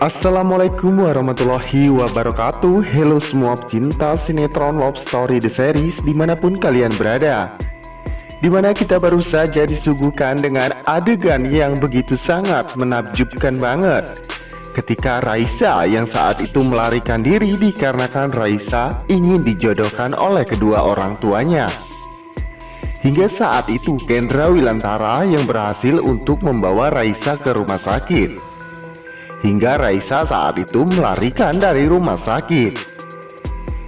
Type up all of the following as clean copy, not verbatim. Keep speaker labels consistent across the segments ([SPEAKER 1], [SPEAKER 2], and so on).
[SPEAKER 1] Assalamualaikum warahmatullahi wabarakatuh. Halo semua pecinta sinetron Love Story The Series dimanapun kalian berada, dimana kita baru saja disuguhkan dengan adegan yang begitu sangat menakjubkan banget ketika Raisa yang saat itu melarikan diri dikarenakan Raisa ingin dijodohkan oleh kedua orang tuanya. Hingga saat itu Kendra Wilantara yang berhasil untuk membawa Raisa ke rumah sakit, hingga Raisa saat itu melarikan dari rumah sakit.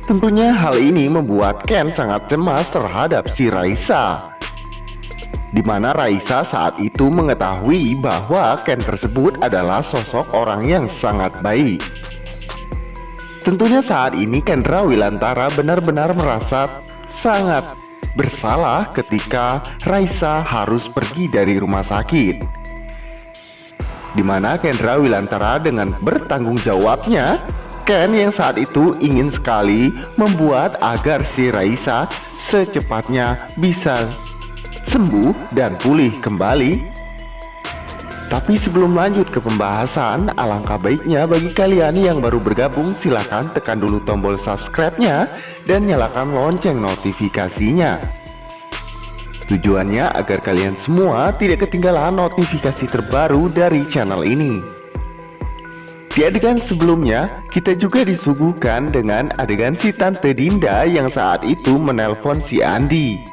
[SPEAKER 1] Tentunya hal ini membuat Ken sangat cemas terhadap si Raisa, dimana Raisa saat itu mengetahui bahwa Ken tersebut adalah sosok orang yang sangat baik. Tentunya saat ini Kendra Wilantara benar-benar merasa sangat bersalah ketika Raisa harus pergi dari rumah sakit, dimana Kendra Wilantara dengan bertanggung jawabnya, Ken yang saat itu ingin sekali membuat agar si Raisa secepatnya bisa sembuh dan pulih kembali. Tapi sebelum lanjut ke pembahasan, alangkah baiknya bagi kalian yang baru bergabung silahkan tekan dulu tombol subscribe-nya dan nyalakan lonceng notifikasinya. Tujuannya agar kalian semua tidak ketinggalan notifikasi terbaru dari channel ini. Di adegan sebelumnya, kita juga disuguhkan dengan adegan si Tante Dinda yang saat itu menelpon si Andi.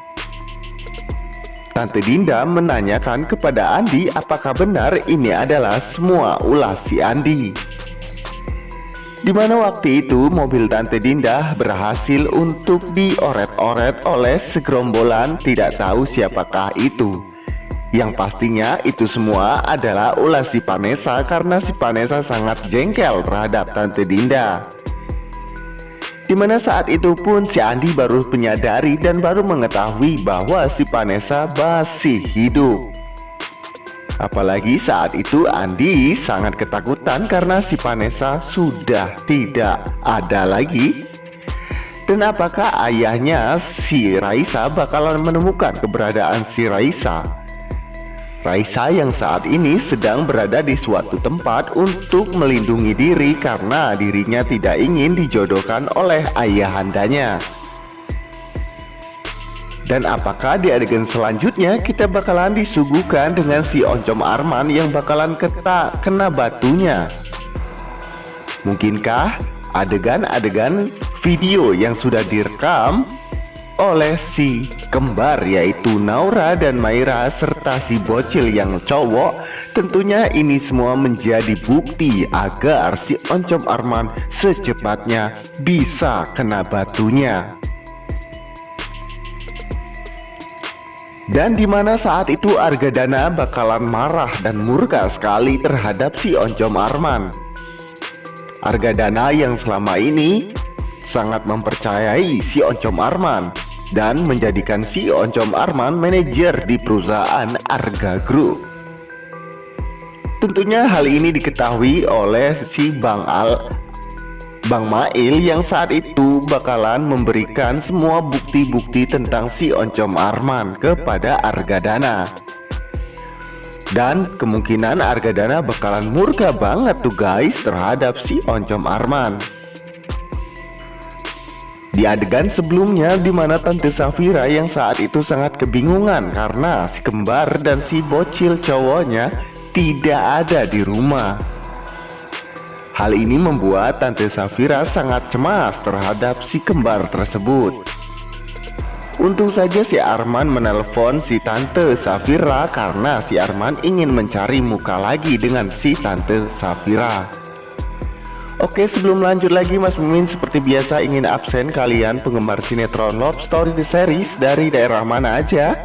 [SPEAKER 1] Tante Dinda menanyakan kepada Andi apakah benar ini adalah semua ulah si Andi. Dimana waktu itu mobil Tante Dinda berhasil untuk dioret-oret oleh segerombolan tidak tahu siapakah itu. Yang pastinya itu semua adalah ulah si Vanessa karena si Vanessa sangat jengkel terhadap Tante Dinda. Dimana saat itu pun si Andi baru menyadari dan baru mengetahui bahwa si Vanessa masih hidup. Apalagi saat itu Andi sangat ketakutan karena si Vanessa sudah tidak ada lagi. Dan apakah ayahnya si Raisa bakalan menemukan keberadaan si Raisa? Raisa yang saat ini sedang berada di suatu tempat untuk melindungi diri karena dirinya tidak ingin dijodohkan oleh ayahandanya. Dan apakah di adegan selanjutnya kita bakalan disuguhkan dengan si Oncom Arman yang bakalan kena batunya? Mungkinkah adegan-adegan video yang sudah direkam oleh si kembar yaitu Naura dan Maira serta si bocil yang cowok? Tentunya ini semua menjadi bukti agar si Oncom Arman secepatnya bisa kena batunya. Dan dimana saat itu Argadana bakalan marah dan murka sekali terhadap si Oncom Arman. Argadana yang selama ini sangat mempercayai si Oncom Arman dan menjadikan si Oncom Arman manajer di perusahaan Arga Group. Tentunya hal ini diketahui oleh si Bang Mail yang saat itu bakalan memberikan semua bukti-bukti tentang si Oncom Arman kepada Argadana. Dan kemungkinan Argadana bakalan murka banget tuh guys terhadap si Oncom Arman. Di adegan sebelumnya dimana Tante Safira yang saat itu sangat kebingungan karena si kembar dan si bocil cowoknya tidak ada di rumah. Hal ini membuat Tante Safira sangat cemas terhadap si kembar tersebut. Untung saja si Arman menelpon si Tante Safira karena si Arman ingin mencari muka lagi dengan si Tante Safira. Oke, sebelum lanjut lagi Mas Mimin seperti biasa ingin absen kalian penggemar sinetron Love Story The Series dari daerah mana aja?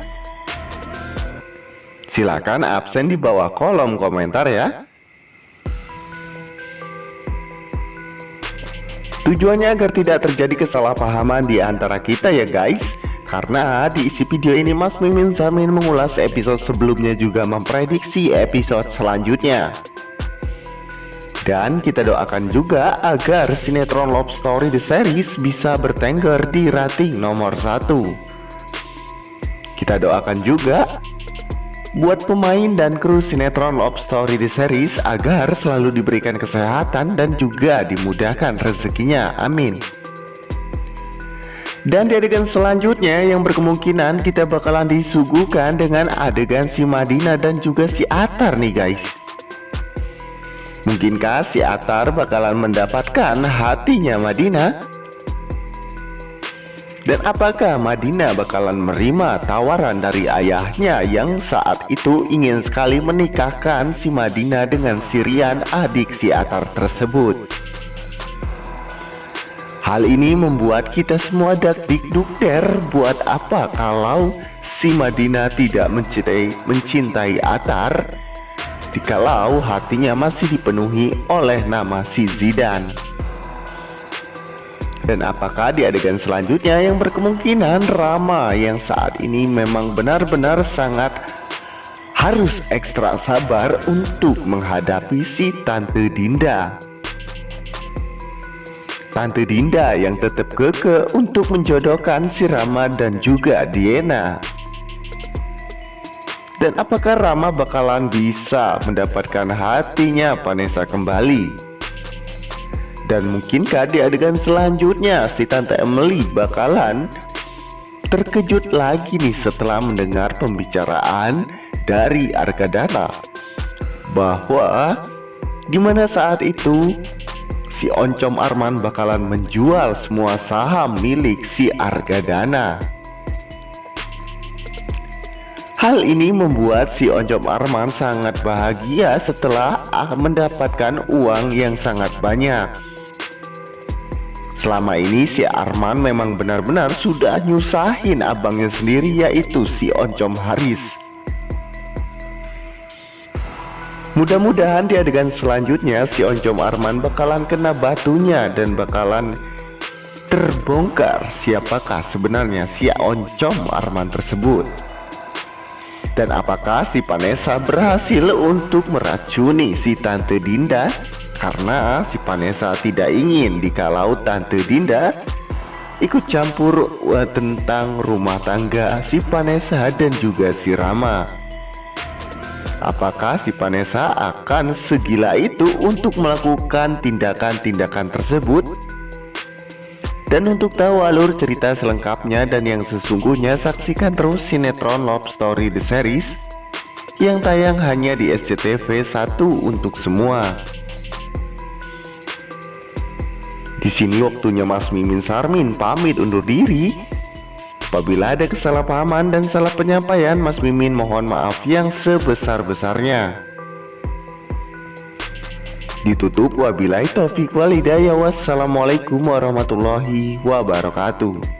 [SPEAKER 1] Silakan absen di bawah kolom komentar ya. Tujuannya agar tidak terjadi kesalahpahaman di antara kita ya guys. Karena di isi video ini Mas Mimin Zamin mengulas episode sebelumnya juga memprediksi episode selanjutnya. Dan kita doakan juga agar sinetron Love Story The Series bisa bertengger di rating nomor 1. Kita doakan juga buat pemain dan kru sinetron Love Story The Series agar selalu diberikan kesehatan dan juga dimudahkan rezekinya, amin. Dan di adegan selanjutnya yang berkemungkinan kita bakalan disuguhkan dengan adegan si Madinah dan juga si Atar nih guys. Mungkinkah si Atar bakalan mendapatkan hatinya Madinah? Dan apakah Madinah bakalan menerima tawaran dari ayahnya yang saat itu ingin sekali menikahkan si Madinah dengan si Rian, adik si Atar tersebut? Hal ini membuat kita semua dak-dik-duk-der. Buat apa kalau si Madinah tidak mencintai Atar, dikalau hatinya masih dipenuhi oleh nama si Zidan? Dan apakah di adegan selanjutnya yang berkemungkinan Rama yang saat ini memang benar-benar sangat harus ekstra sabar untuk menghadapi si Tante Dinda. Tante Dinda yang tetap kekeh untuk menjodohkan si Rama dan juga Diena. Dan apakah Rama bakalan bisa mendapatkan hatinya Vanessa kembali? Dan mungkinkah di adegan selanjutnya si Tante Emily bakalan terkejut lagi nih setelah mendengar pembicaraan dari Argadana, bahwa dimana saat itu si Oncom Arman bakalan menjual semua saham milik si Argadana. Hal ini membuat si Oncom Arman sangat bahagia setelah mendapatkan uang yang sangat banyak. Selama ini si Arman memang benar-benar sudah nyusahin abangnya sendiri, yaitu si Oncom Haris. Mudah-mudahan di adegan selanjutnya si Oncom Arman bakalan kena batunya dan bakalan terbongkar siapakah sebenarnya si Oncom Arman tersebut. Dan apakah si Vanessa berhasil untuk meracuni si Tante Dinda? Karena si Vanessa tidak ingin dikalau Tante Dinda ikut campur tentang rumah tangga si Vanessa dan juga si Rama. Apakah si Vanessa akan segila itu untuk melakukan tindakan-tindakan tersebut? Dan untuk tahu alur cerita selengkapnya dan yang sesungguhnya, saksikan terus sinetron Love Story The Series yang tayang hanya di SCTV 1 untuk semua. Di sini waktunya Mas Mimin Sarmin pamit undur diri. Apabila ada kesalahpahaman dan salah penyampaian, Mas Mimin mohon maaf yang sebesar-besarnya. Ditutup wabillahi taufiq wal hidayah. Wassalamualaikum warahmatullahi wabarakatuh.